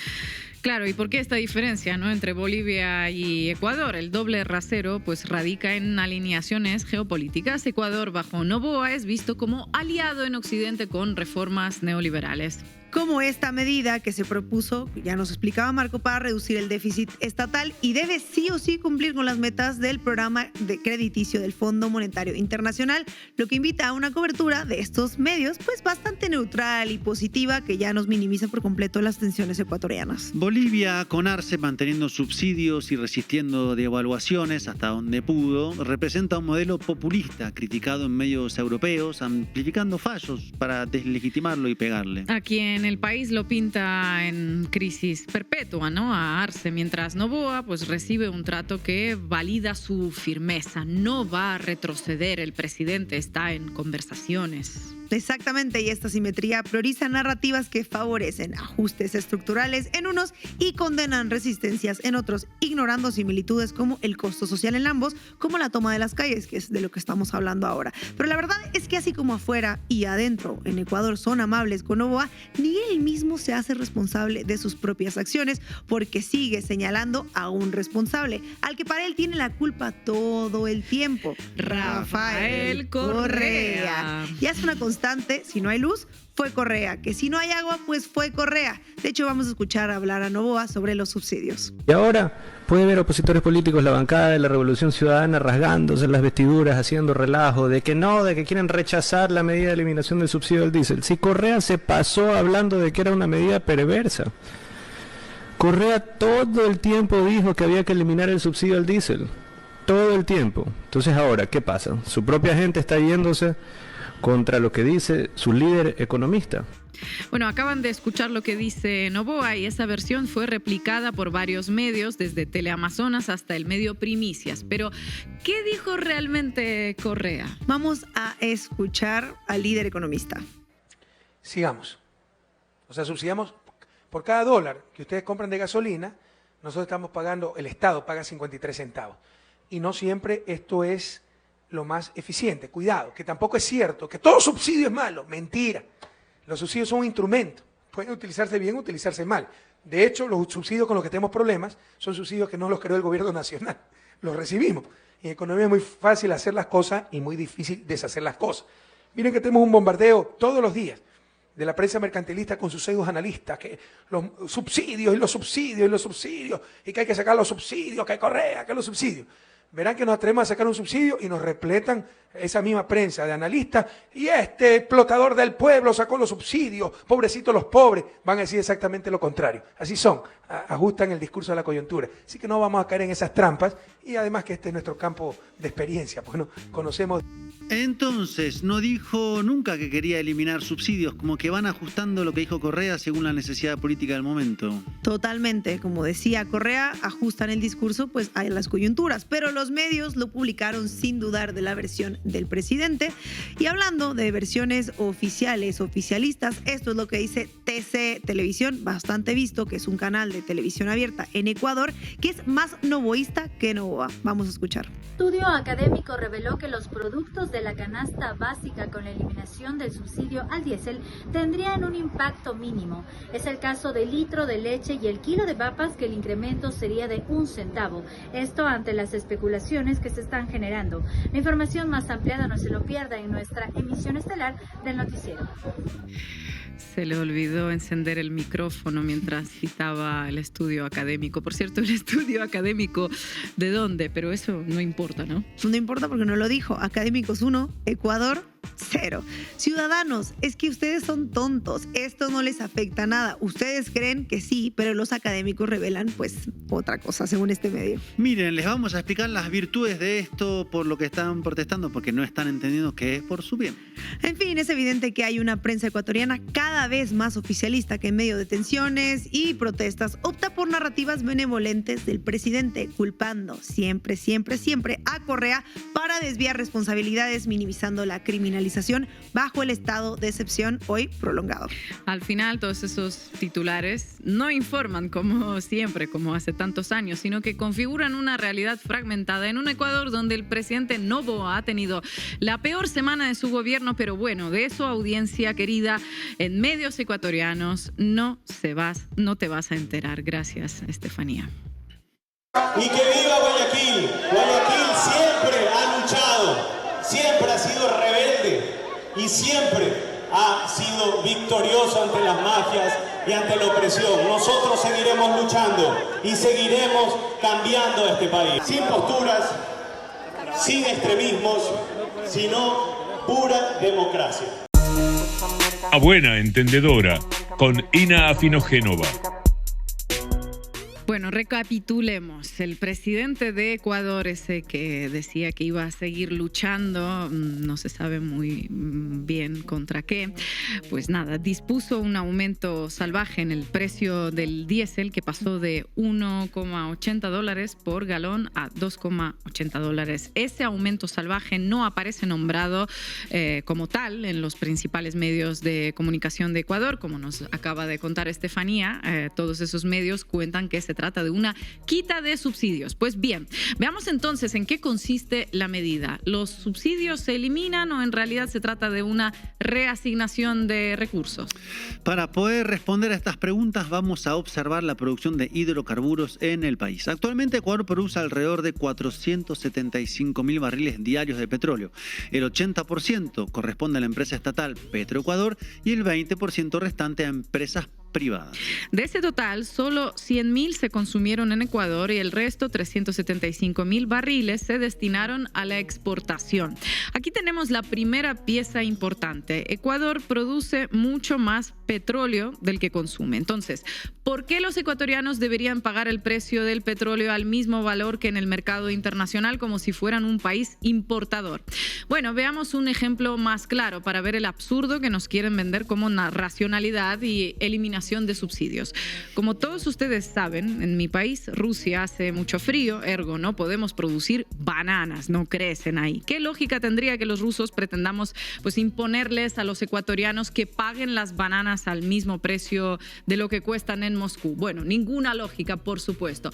Claro, ¿y por qué esta diferencia, no, entre Bolivia y Ecuador? El doble rasero pues radica en alineaciones geopolíticas. Ecuador, bajo Noboa, es visto como aliado en Occidente con reformas neoliberales. Como esta medida que se propuso, ya nos explicaba Marco, para reducir el déficit estatal y debe sí o sí cumplir con las metas del programa de crediticio del Fondo Monetario Internacional, lo que invita a una cobertura de estos medios pues bastante neutral y positiva, que ya nos minimiza por completo las tensiones ecuatorianas. Bolivia, con Arce manteniendo subsidios y resistiendo devaluaciones hasta donde pudo, representa un modelo populista criticado en medios europeos, amplificando fallos para deslegitimarlo y pegarle. Aquí en el país lo pinta en crisis perpetua, ¿no? A Arce, mientras Noboa pues recibe un trato que valida su firmeza. No va a retroceder, el presidente está en conversaciones. Exactamente, y esta simetría prioriza narrativas que favorecen ajustes estructurales en unos y condenan resistencias en otros, ignorando similitudes como el costo social en ambos, como la toma de las calles, que es de lo que estamos hablando ahora. Pero la verdad es que así como afuera y adentro en Ecuador son amables con Noboa, ni él mismo se hace responsable de sus propias acciones, porque sigue señalando a un responsable, al que para él tiene la culpa todo el tiempo: Rafael Correa. Y hace una constante: si no hay luz, fue Correa; que si no hay agua, pues fue Correa. De hecho, vamos a escuchar hablar a Noboa sobre los subsidios. Y ahora puede ver opositores políticos, la bancada de la Revolución Ciudadana, rasgándose las vestiduras, haciendo relajo de que quieren rechazar la medida de eliminación del subsidio del diésel. Si Correa se pasó hablando de que era una medida perversa. Correa todo el tiempo dijo que había que eliminar el subsidio al diésel. Todo el tiempo. Entonces ahora, ¿qué pasa? Su propia gente está yéndose contra lo que dice su líder economista. Bueno, acaban de escuchar lo que dice Noboa, y esa versión fue replicada por varios medios, desde Teleamazonas hasta el medio Primicias. Pero, ¿qué dijo realmente Correa? Vamos a escuchar al líder economista. Sigamos. O sea, subsidiamos por cada dólar que ustedes compran de gasolina, nosotros estamos pagando, el Estado paga 53 centavos. Y no siempre esto es lo más eficiente. Cuidado, que tampoco es cierto que todo subsidio es malo. Mentira. Los subsidios son un instrumento. Pueden utilizarse bien o utilizarse mal. De hecho, los subsidios con los que tenemos problemas son subsidios que no los creó el gobierno nacional, los recibimos. En economía es muy fácil hacer las cosas y muy difícil deshacer las cosas. Miren que tenemos un bombardeo todos los días de la prensa mercantilista con sus pseudos analistas, que los subsidios y los subsidios y los subsidios, y que hay que sacar los subsidios, que Correa, que los subsidios. Verán que nos atrevemos a sacar un subsidio y nos repletan esa misma prensa de analistas, y este explotador del pueblo sacó los subsidios, pobrecitos los pobres, van a decir exactamente lo contrario. Así son, ajustan el discurso a la coyuntura. Así que no vamos a caer en esas trampas, y además que este es nuestro campo de experiencia, pues no conocemos. Entonces, no dijo nunca que quería eliminar subsidios, como que van ajustando lo que dijo Correa según la necesidad política del momento. Totalmente, como decía Correa, ajustan el discurso pues a las coyunturas, pero los medios lo publicaron sin dudar de la versión del presidente. Y hablando de versiones oficiales, oficialistas, esto es lo que dice TC Televisión, bastante visto, que es un canal de televisión abierta en Ecuador, que es más novoísta que Novoa. Vamos a escuchar. Estudio académico reveló que los productos de la canasta básica con la eliminación del subsidio al diésel tendrían un impacto mínimo. Es el caso del litro de leche y el kilo de papas, que el incremento sería de 1 centavo. Esto ante las especulaciones que se están generando. La información más ampliada no se lo pierda en nuestra emisión estelar del noticiero. Se le olvidó encender el micrófono mientras citaba el estudio académico. Por cierto, el estudio académico, ¿de dónde? Pero eso no importa, ¿no? No importa porque no lo dijo. Académicos 1, Ecuador 0. Ciudadanos, es que ustedes son tontos. Esto no les afecta nada. Ustedes creen que sí, pero los académicos revelan pues otra cosa según este medio. Miren, les vamos a explicar las virtudes de esto por lo que están protestando, porque no están entendiendo que es por su bien. En fin, es evidente que hay una prensa ecuatoriana cada vez más oficialista que en medio de tensiones y protestas opta por narrativas benevolentes del presidente, culpando siempre a Correa para desviar responsabilidades, minimizando la criminalización bajo el estado de excepción hoy prolongado. Al final, todos esos titulares no informan como siempre, como hace tantos años, sino que configuran una realidad fragmentada en un Ecuador donde el presidente Noboa ha tenido la peor semana de su gobierno, pero bueno, de eso, audiencia querida, en medios ecuatorianos no te vas a enterar. Gracias, Estefanía. Y que viva Guayaquil. Guayaquil siempre ha luchado, siempre ha sido rebelde y siempre ha sido victorioso ante las mafias y ante la opresión. Nosotros seguiremos luchando y seguiremos cambiando este país. Sin posturas, sin extremismos, sino pura democracia. A buena entendedora, con Ina Afinogénova. Bueno, recapitulemos. El presidente de Ecuador, ese que decía que iba a seguir luchando, no se sabe muy bien contra qué, pues nada, dispuso un aumento salvaje en el precio del diésel que pasó de $1,80 por galón a $2,80. Ese aumento salvaje no aparece nombrado como tal en los principales medios de comunicación de Ecuador, como nos acaba de contar Estefanía. Todos esos medios cuentan que se trata de una quita de subsidios. Pues bien, veamos entonces en qué consiste la medida. ¿Los subsidios se eliminan o en realidad se trata de una reasignación de recursos? Para poder responder a estas preguntas vamos a observar la producción de hidrocarburos en el país. Actualmente Ecuador produce alrededor de 475.000 barriles diarios de petróleo. El 80% corresponde a la empresa estatal Petroecuador y el 20% restante a empresas privadas. De ese total, solo 100.000 se consumieron en Ecuador y el resto, 375.000 barriles, se destinaron a la exportación. Aquí tenemos la primera pieza importante. Ecuador produce mucho más petróleo del que consume. Entonces, ¿por qué los ecuatorianos deberían pagar el precio del petróleo al mismo valor que en el mercado internacional como si fueran un país importador? Bueno, veamos un ejemplo más claro para ver el absurdo que nos quieren vender como una racionalidad y eliminación de subsidios. Como todos ustedes saben, en mi país, Rusia, hace mucho frío, ergo no podemos producir bananas, no crecen ahí. ¿Qué lógica tendría que los rusos pretendamos pues imponerles a los ecuatorianos que paguen las bananas al mismo precio de lo que cuestan en Moscú? Bueno, ninguna lógica, por supuesto.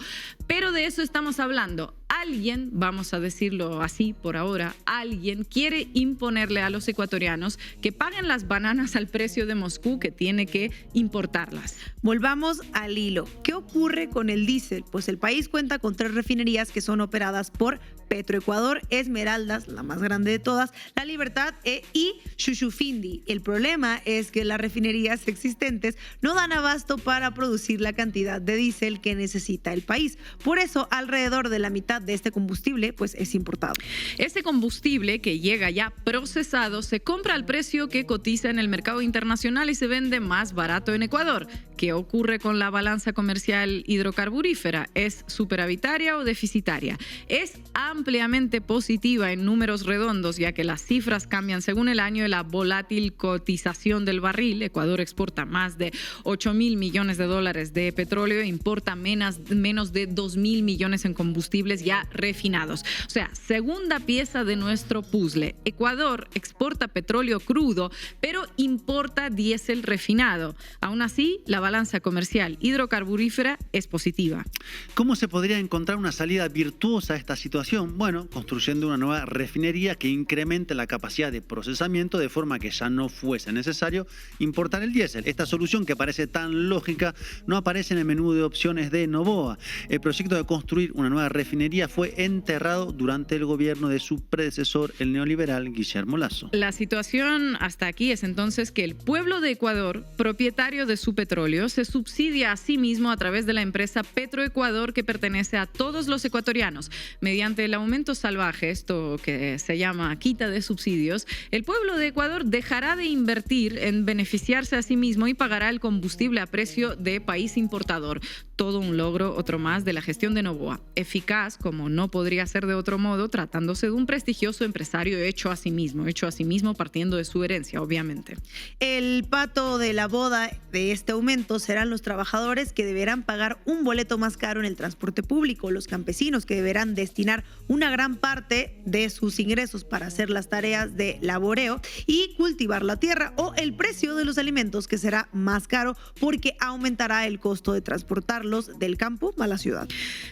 Pero de eso estamos hablando. alguien, vamos a decirlo así por ahora, alguien quiere imponerle a los ecuatorianos que paguen las bananas al precio de Moscú, que tiene que importarlas. Volvamos al hilo. ¿Qué ocurre con el diésel? Pues el país cuenta con 3 refinerías que son operadas por Petroecuador, Esmeraldas, la más grande de todas, La Libertad y Shushufindi. El problema es que las refinerías existentes no dan abasto para producir la cantidad de diésel que necesita el país. Por eso, alrededor de la mitad de este combustible pues es importado. Ese combustible que llega ya procesado se compra al precio que cotiza en el mercado internacional y se vende más barato en Ecuador. ¿Qué ocurre con la balanza comercial hidrocarburífera? ¿Es superavitaria o deficitaria? Es ampliamente positiva en números redondos, ya que las cifras cambian según el año y la volátil cotización del barril. Ecuador exporta más de 8.000 millones de dólares de petróleo e importa menos de 2.000 millones en combustibles ya refinados. O sea, segunda pieza de nuestro puzzle. Ecuador exporta petróleo crudo, pero importa diésel refinado. Aún así, la balanza comercial hidrocarburífera es positiva. ¿Cómo se podría encontrar una salida virtuosa a esta situación? Bueno, construyendo una nueva refinería que incremente la capacidad de procesamiento de forma que ya no fuese necesario importar el diésel. Esta solución, que parece tan lógica, no aparece en el menú de opciones de Noboa. El proyecto de construir una nueva refinería fue enterrado durante el gobierno de su predecesor, el neoliberal Guillermo Lasso. La situación hasta aquí es entonces que el pueblo de Ecuador, propietario de su petróleo, se subsidia a sí mismo a través de la empresa Petroecuador, que pertenece a todos los ecuatorianos. Mediante el aumento salvaje, esto que se llama quita de subsidios, el pueblo de Ecuador dejará de invertir en beneficiarse a sí mismo y pagará el combustible a precio de país importador. Todo un logro, otro más, de la gestión de Noboa. Eficaz, como no podría ser de otro modo, tratándose de un prestigioso empresario hecho a sí mismo partiendo de su herencia, obviamente. El pato de la boda de este aumento serán los trabajadores, que deberán pagar un boleto más caro en el transporte público, los campesinos, que deberán destinar una gran parte de sus ingresos para hacer las tareas de laboreo y cultivar la tierra, o el precio de los alimentos, que será más caro porque aumentará el costo de transportarlos del campo a la ciudad.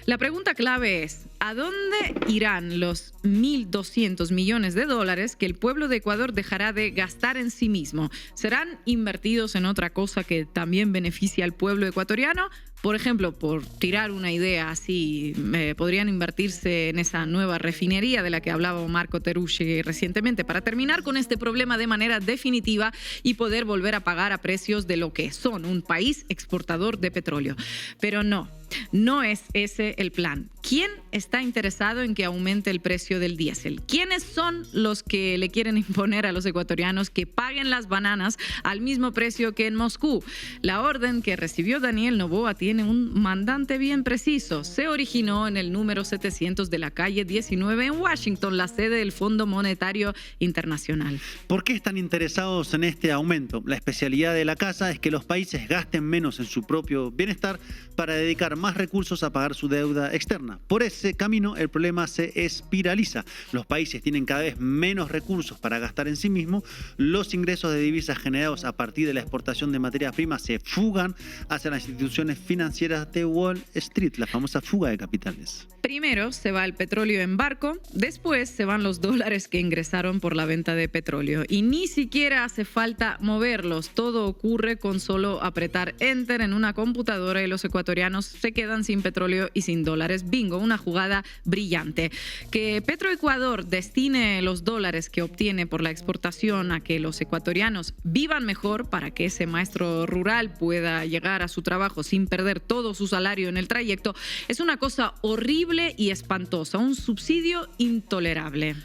La pregunta clave es: ¿a dónde irán los 1.200 millones de dólares que el pueblo de Ecuador dejará de gastar en sí mismo? ¿Serán invertidos en otra cosa que también beneficia al pueblo ecuatoriano? Por ejemplo, por tirar una idea así, podrían invertirse en esa nueva refinería de la que hablaba Marco Teruggi recientemente, para terminar con este problema de manera definitiva y poder volver a pagar a precios de lo que son, un país exportador de petróleo. Pero no es ese el plan. ¿Quién está interesado en que aumente el precio del diésel? ¿Quiénes son los que le quieren imponer a los ecuatorianos que paguen las bananas al mismo precio que en Moscú? La orden que recibió Daniel Noboa tiene un mandante bien preciso. Se originó en el número 700 de la calle 19 en Washington, la sede del Fondo Monetario Internacional. ¿Por qué están interesados en este aumento? La especialidad de la casa es que los países gasten menos en su propio bienestar para dedicar más recursos a pagar su deuda externa. Por ese camino, el problema se espiraliza. Los países tienen cada vez menos recursos para gastar en sí mismos. Los ingresos de divisas generados a partir de la exportación de materias primas se fugan hacia las instituciones financieras de Wall Street, la famosa fuga de capitales. Primero se va el petróleo en barco, después se van los dólares que ingresaron por la venta de petróleo. Y ni siquiera hace falta moverlos. Todo ocurre con solo apretar Enter en una computadora y los ecuatorianos se quedan sin petróleo y sin dólares. Bingo, una jugada brillante. Que Petroecuador destine los dólares que obtiene por la exportación a que los ecuatorianos vivan mejor, para que ese maestro rural pueda llegar a su trabajo sin perder todo su salario en el trayecto, es una cosa horrible y espantosa, un subsidio intolerable.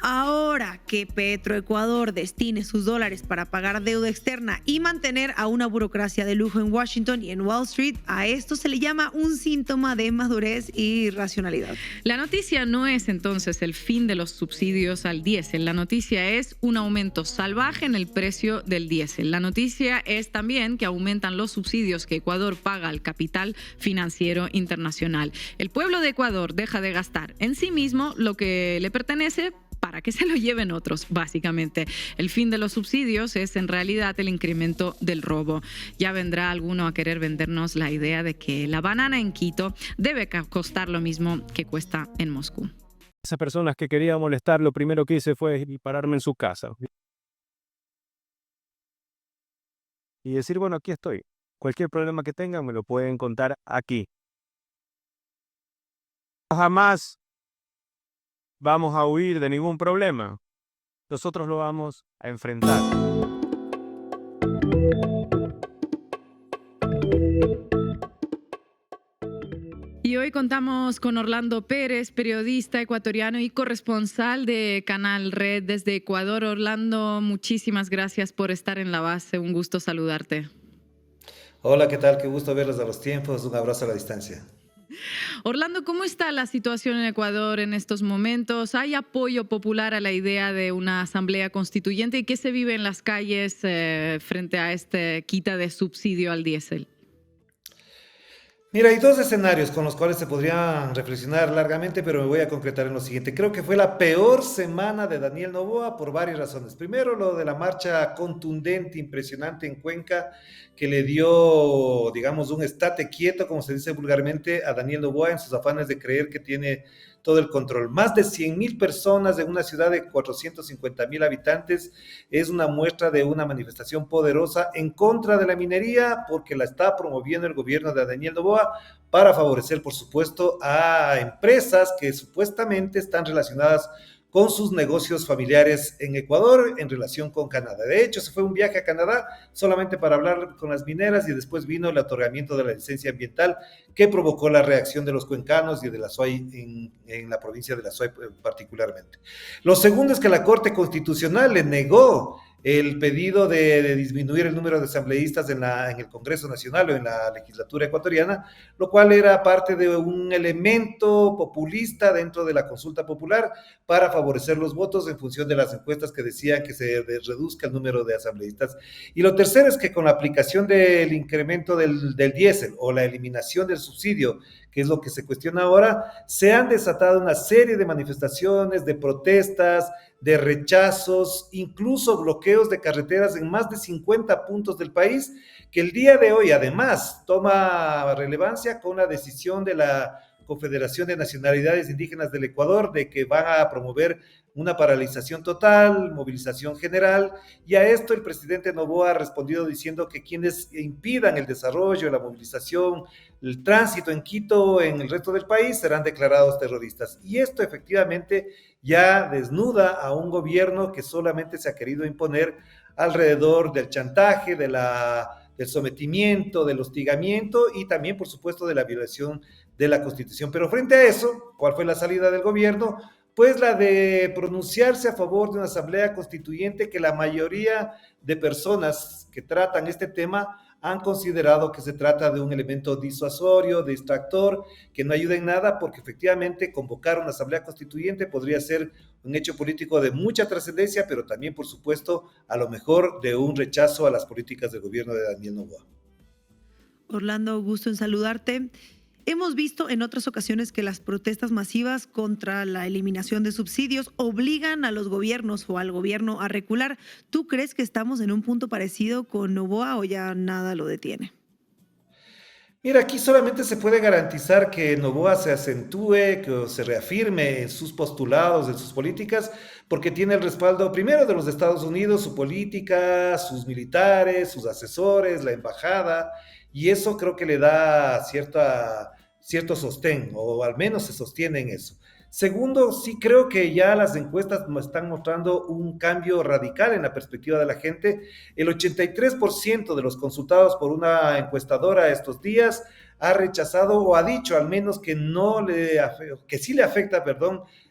Ahora que Petroecuador destine sus dólares para pagar deuda externa y mantener a una burocracia de lujo en Washington y en Wall Street, a esto se le llama un síntoma de madurez y racionalidad. La noticia no es entonces el fin de los subsidios al diésel. La noticia es un aumento salvaje en el precio del diésel. La noticia es también que aumentan los subsidios que Ecuador paga al capital financiero internacional. El pueblo de Ecuador deja de gastar en sí mismo lo que le pertenece para que se lo lleven otros, básicamente. El fin de los subsidios es en realidad el incremento del robo. Ya vendrá alguno a querer vendernos la idea de que la banana en Quito debe costar lo mismo que cuesta en Moscú. Esas personas que quería molestar, lo primero que hice fue pararme en su casa y decir, bueno, aquí estoy. Cualquier problema que tengan me lo pueden contar aquí. Jamás vamos a huir de ningún problema. Nosotros lo vamos a enfrentar. Y hoy contamos con Orlando Pérez, periodista ecuatoriano y corresponsal de Canal Red desde Ecuador. Orlando, muchísimas gracias por estar en la base. Un gusto saludarte. Hola, ¿qué tal? Qué gusto verlos a los tiempos. Un abrazo a la distancia. Orlando, ¿cómo está la situación en Ecuador en estos momentos? ¿Hay apoyo popular a la idea de una asamblea constituyente? ¿Y qué se vive en las calles frente a este quita de subsidio al diésel? Mira, hay dos escenarios con los cuales se podrían reflexionar largamente, pero me voy a concretar en lo siguiente. Creo que fue la peor semana de Daniel Noboa por varias razones. Primero, lo de la marcha contundente, impresionante en Cuenca, que le dio, digamos, un estate quieto, como se dice vulgarmente, a Daniel Noboa en sus afanes de creer que tiene todo el control. Más de 100.000 personas en una ciudad de 450.000 habitantes es una muestra de una manifestación poderosa en contra de la minería, porque la está promoviendo el gobierno de Daniel Noboa para favorecer, por supuesto, a empresas que supuestamente están relacionadas con sus negocios familiares en Ecuador en relación con Canadá. De hecho, se fue un viaje a Canadá solamente para hablar con las mineras y después vino el otorgamiento de la licencia ambiental que provocó la reacción de los cuencanos y de la SUAY en la provincia de la SUAY particularmente. Lo segundo es que la Corte Constitucional le negó el pedido de disminuir el número de asambleístas en el Congreso Nacional o en la legislatura ecuatoriana, lo cual era parte de un elemento populista dentro de la consulta popular para favorecer los votos en función de las encuestas que decían que se reduzca el número de asambleístas. Y lo tercero es que con la aplicación del incremento del diésel o la eliminación del subsidio, que es lo que se cuestiona ahora, se han desatado una serie de manifestaciones, de protestas, de rechazos, incluso bloqueos de carreteras en más de 50 puntos del país, que el día de hoy además toma relevancia con la decisión de la Confederación de Nacionalidades Indígenas del Ecuador de que van a promover una paralización total, movilización general, y a esto el presidente Noboa ha respondido diciendo que quienes impidan el desarrollo, la movilización, el tránsito en Quito, en el resto del país, serán declarados terroristas. Y esto efectivamente ya desnuda a un gobierno que solamente se ha querido imponer alrededor del chantaje, del sometimiento, del hostigamiento y también, por supuesto, de la violación de la Constitución. Pero frente a eso, ¿cuál fue la salida del gobierno? Pues la de pronunciarse a favor de una asamblea constituyente que la mayoría de personas que tratan este tema han considerado que se trata de un elemento disuasorio, distractor, que no ayuda en nada, porque efectivamente convocar una asamblea constituyente podría ser un hecho político de mucha trascendencia, pero también, por supuesto, a lo mejor de un rechazo a las políticas del gobierno de Daniel Noboa. Orlando, gusto en saludarte. Hemos visto en otras ocasiones que las protestas masivas contra la eliminación de subsidios obligan a los gobiernos o al gobierno a recular. ¿Tú crees que estamos en un punto parecido con Noboa o ya nada lo detiene? Mira, aquí solamente se puede garantizar que Noboa se acentúe, que se reafirme en sus postulados, en sus políticas, porque tiene el respaldo primero de los Estados Unidos, su política, sus militares, sus asesores, la embajada, y eso creo que le da cierto sostén, o al menos se sostiene en eso. Segundo, sí creo que ya las encuestas nos están mostrando un cambio radical en la perspectiva de la gente. El 83% de los consultados por una encuestadora estos días ha rechazado o ha dicho al menos que que sí le afecta,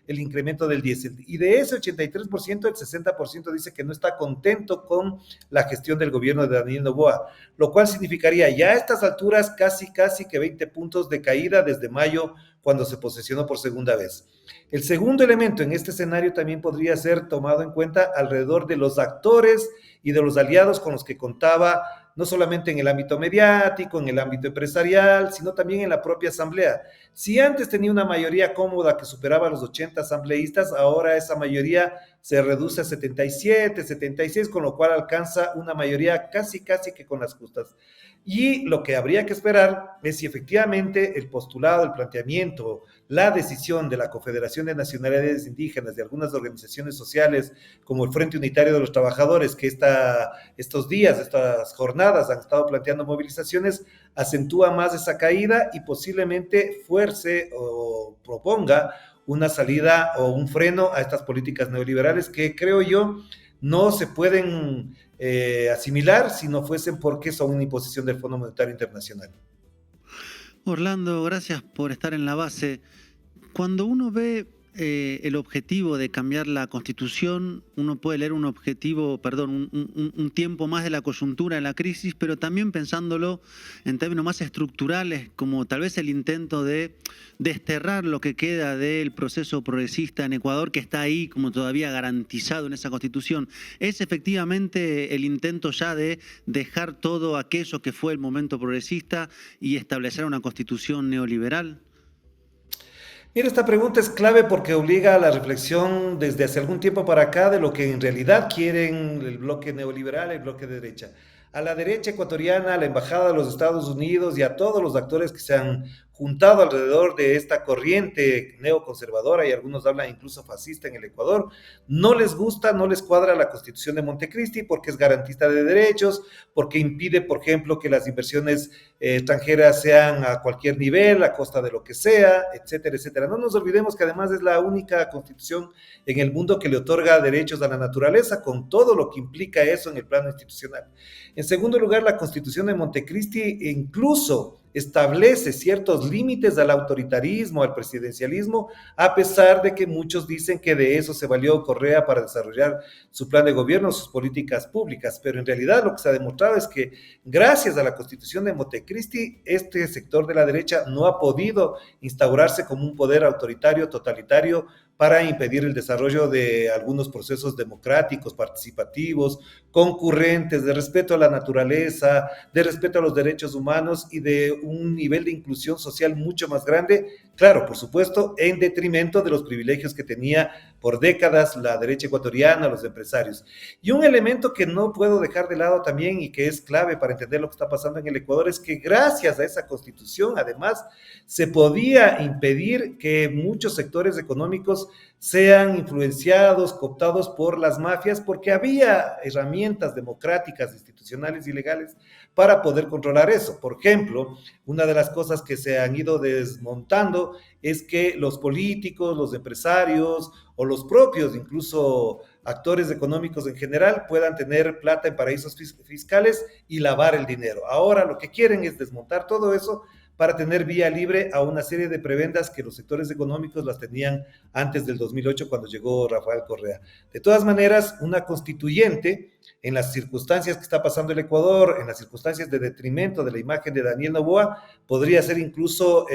el incremento del diésel. Y de ese 83%, el 60% dice que no está contento con la gestión del gobierno de Daniel Noboa, lo cual significaría ya a estas alturas casi que 20 puntos de caída desde mayo, cuando se posesionó por segunda vez. El segundo elemento en este escenario también podría ser tomado en cuenta alrededor de los actores y de los aliados con los que contaba no solamente en el ámbito mediático, en el ámbito empresarial, sino también en la propia asamblea. Si antes tenía una mayoría cómoda que superaba los 80 asambleístas, ahora esa mayoría se reduce a 77, 76, con lo cual alcanza una mayoría casi que con las justas. Y lo que habría que esperar es si efectivamente el postulado, el planteamiento, la decisión de la Confederación de Nacionalidades Indígenas, de algunas organizaciones sociales, como el Frente Unitario de los Trabajadores, que estos días, estas jornadas han estado planteando movilizaciones, acentúa más esa caída y posiblemente fuerce o proponga una salida o un freno a estas políticas neoliberales que creo yo no se pueden asimilar si no fuesen porque son una imposición del Fondo Monetario Internacional. Orlando, gracias por estar en la base. Cuando uno ve el objetivo de cambiar la Constitución, uno puede leer un tiempo más de la coyuntura de la crisis, pero también pensándolo en términos más estructurales, como tal vez el intento de desterrar lo que queda del proceso progresista en Ecuador, que está ahí como todavía garantizado en esa Constitución. ¿Es efectivamente el intento ya de dejar todo aquello que fue el momento progresista y establecer una Constitución neoliberal? Mira, esta pregunta es clave porque obliga a la reflexión desde hace algún tiempo para acá de lo que en realidad quieren el bloque neoliberal, el bloque de derecha. A la derecha ecuatoriana, a la Embajada de los Estados Unidos y a todos los actores que se han juntado alrededor de esta corriente neoconservadora, y algunos hablan incluso fascista en el Ecuador, no les gusta, no les cuadra la Constitución de Montecristi porque es garantista de derechos, porque impide, por ejemplo, que las inversiones extranjeras sean a cualquier nivel, a costa de lo que sea, etcétera, etcétera. No nos olvidemos que además es la única Constitución en el mundo que le otorga derechos a la naturaleza, con todo lo que implica eso en el plano institucional. En segundo lugar, la Constitución de Montecristi incluso establece ciertos límites al autoritarismo, al presidencialismo, a pesar de que muchos dicen que de eso se valió Correa para desarrollar su plan de gobierno, sus políticas públicas, pero en realidad lo que se ha demostrado es que gracias a la Constitución de Montecristi, este sector de la derecha no ha podido instaurarse como un poder autoritario, totalitario, para impedir el desarrollo de algunos procesos democráticos, participativos, concurrentes, de respeto a la naturaleza, de respeto a los derechos humanos y de un nivel de inclusión social mucho más grande, claro, por supuesto, en detrimento de los privilegios que tenía por décadas la derecha ecuatoriana, los empresarios. Y un elemento que no puedo dejar de lado también y que es clave para entender lo que está pasando en el Ecuador es que gracias a esa Constitución, además, se podía impedir que muchos sectores económicos sean influenciados, cooptados por las mafias, porque había herramientas democráticas, institucionales y legales para poder controlar eso. Por ejemplo, una de las cosas que se han ido desmontando es que los políticos, los empresarios o los propios, incluso actores económicos en general, puedan tener plata en paraísos fiscales y lavar el dinero. Ahora lo que quieren es desmontar todo eso para tener vía libre a una serie de prebendas que los sectores económicos las tenían antes del 2008 cuando llegó Rafael Correa. De todas maneras, una constituyente, en las circunstancias que está pasando el Ecuador, en las circunstancias de detrimento de la imagen de Daniel Noboa, podría ser incluso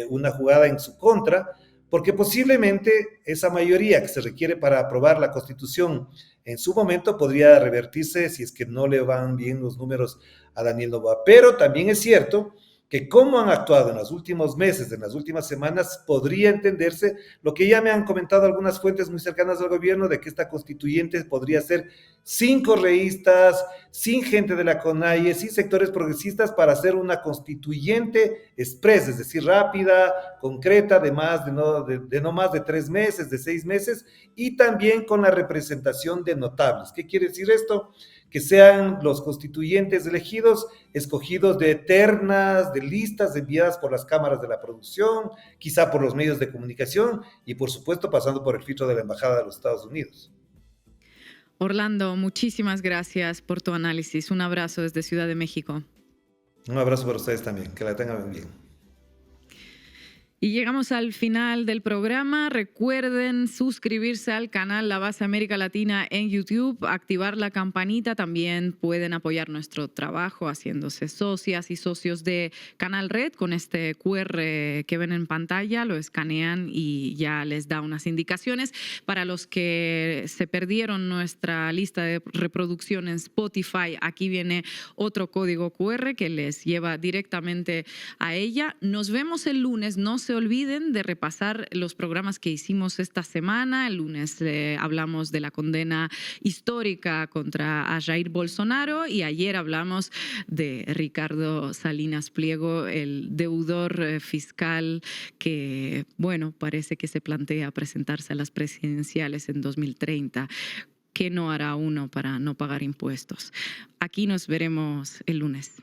una jugada en su contra, porque posiblemente esa mayoría que se requiere para aprobar la Constitución en su momento podría revertirse si es que no le van bien los números a Daniel Noboa. Pero también es cierto que como han actuado en los últimos meses, en las últimas semanas, podría entenderse lo que ya me han comentado algunas fuentes muy cercanas al gobierno, de que esta constituyente podría ser sin correístas, sin gente de la CONAIE, sin sectores progresistas, para hacer una constituyente express, es decir, rápida, concreta, de no más de 3 meses, de 6 meses, y también con la representación de notables. ¿Qué quiere decir esto? Que sean los constituyentes elegidos, escogidos de ternas, de listas enviadas por las cámaras de la producción, quizá por los medios de comunicación y por supuesto pasando por el filtro de la Embajada de los Estados Unidos. Orlando, muchísimas gracias por tu análisis. Un abrazo desde Ciudad de México. Un abrazo para ustedes también, que la tengan bien. Y llegamos al final del programa. Recuerden suscribirse al canal La Base América Latina en YouTube, activar la campanita. También pueden apoyar nuestro trabajo haciéndose socias y socios de Canal Red con este QR que ven en pantalla. Lo escanean y ya les da unas indicaciones. Para los que se perdieron nuestra lista de reproducción en Spotify, aquí viene otro código QR que les lleva directamente a ella. Nos vemos el lunes. No se olviden de repasar los programas que hicimos esta semana. El lunes hablamos de la condena histórica contra a Jair Bolsonaro y ayer hablamos de Ricardo Salinas Pliego, el deudor fiscal que, bueno, parece que se plantea presentarse a las presidenciales en 2030. ¿Qué no hará uno para no pagar impuestos? Aquí nos veremos el lunes.